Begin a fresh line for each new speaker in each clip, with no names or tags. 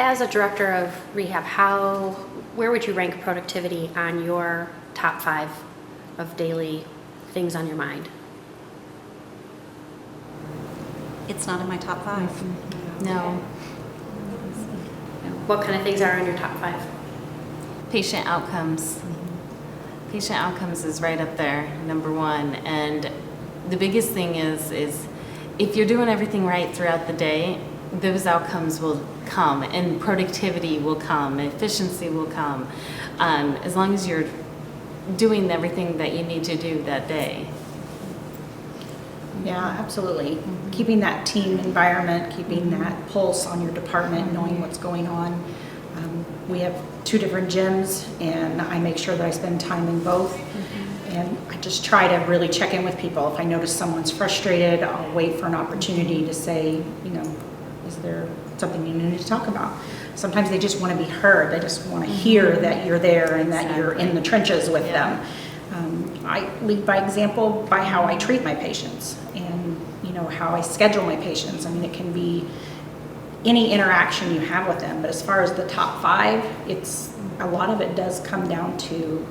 As a director of rehab, where would you rank productivity on your top 5 of daily things on your mind?
It's not in my top 5.
No.
What kind of things are on your top 5?
Patient outcomes. Patient outcomes is right up there, number 1. And the biggest thing is if you're doing everything right throughout the day, those outcomes will come, and productivity will come, efficiency will come, as long as you're doing everything that you need to do that day.
Yeah, absolutely. Keeping that team environment, keeping that pulse on your department, knowing what's going on. We have 2 different gyms, and I make sure that I spend time in both. And I just try to really check in with people. If I notice someone's frustrated, I'll wait for an opportunity to say, is there something you need to talk about? Sometimes they just want to be heard. They just want to hear that you're there and that you're in the trenches with them. I lead by example by how I treat my patients and how I schedule my patients. I mean, it can be any interaction you have with them, but as far as the top 5, it's a lot of it does come down to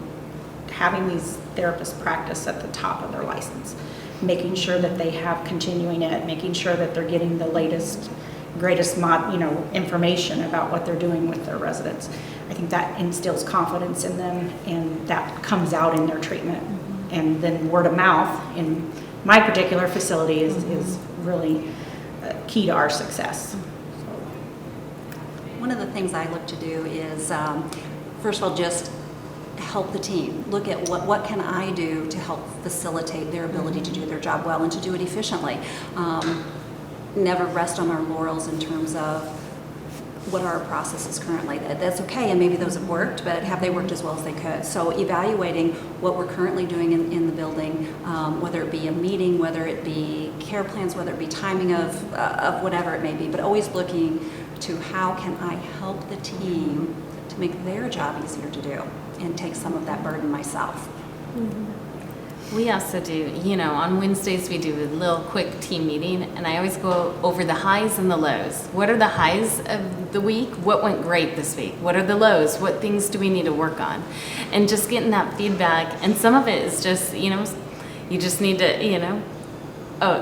having these therapists practice at the top of their license, making sure that they have continuing ed, making sure that they're getting the latest, greatest information about what they're doing with their residents. I think that instills confidence in them, and that comes out in their treatment. And then word of mouth in my particular facility is really key to our success.
One of the things I look to do is, first of all, just help the team. Look at what can I do to help facilitate their ability to do their job well and to do it efficiently. Never rest on our laurels in terms of what are our processes currently. That's okay, and maybe those have worked, but have they worked as well as they could? So evaluating what we're currently doing in the building, whether it be a meeting, whether it be care plans, whether it be timing of whatever it may be, but always looking to how can I help the team to make their job easier to do and take some of that burden myself.
We also do, on Wednesdays we do a little quick team meeting, and I always go over the highs and the lows. What are the highs of the week? What went great this week? What are the lows? What things do we need to work on? And just getting that feedback, and some of it is just, you just need to,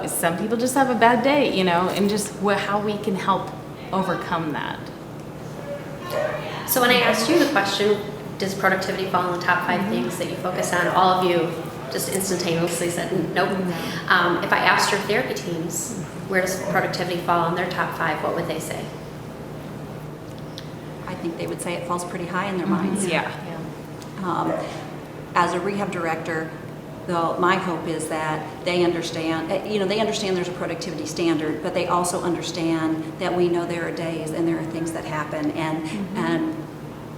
some people just have a bad day, and just how we can help overcome that.
So when I asked you the question, does productivity fall in the top 5 things that you focus on, all of you just instantaneously said nope. If I asked your therapy teams, where does productivity fall in their top 5, what would they say?
I think they would say it falls pretty high in their minds.
Yeah.
As a rehab director, though, my hope is that they understand, they understand there's a productivity standard, but they also understand that we know there are days and there are things that happen, and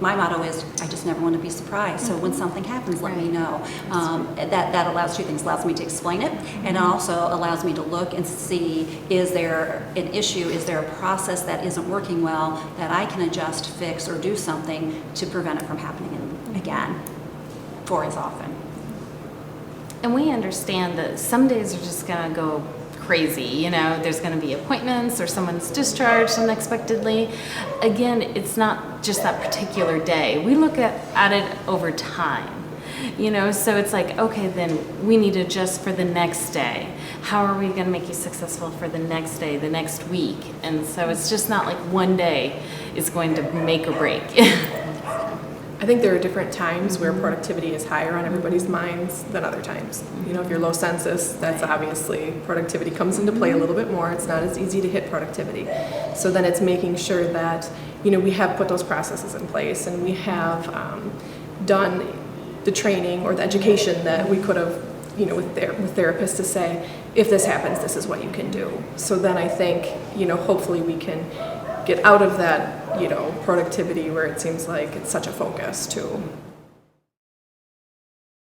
my motto is, I just never want to be surprised. So when something happens, let me know. That allows 2 things. Allows me to explain it, and it also allows me to look and see, is there an issue? Is there a process that isn't working well that I can adjust, fix, or do something to prevent it from happening again for as often?
And we understand that some days are just going to go crazy, there's going to be appointments or someone's discharged unexpectedly. Again, it's not just that particular day. We look at it over time, so it's like, okay, then we need to adjust for the next day. How are we going to make you successful for the next day, the next week? And so it's just not like one day is going to make or break.
I think there are different times where productivity is higher on everybody's minds than other times. If you're low census, that's obviously productivity comes into play a little bit more. It's not as easy to hit productivity. So then it's making sure that, we have put those processes in place, and we have done the training or the education that we could have, with therapists to say, if this happens, this is what you can do. So then I think, hopefully we can get out of that, productivity where it seems like it's such a focus to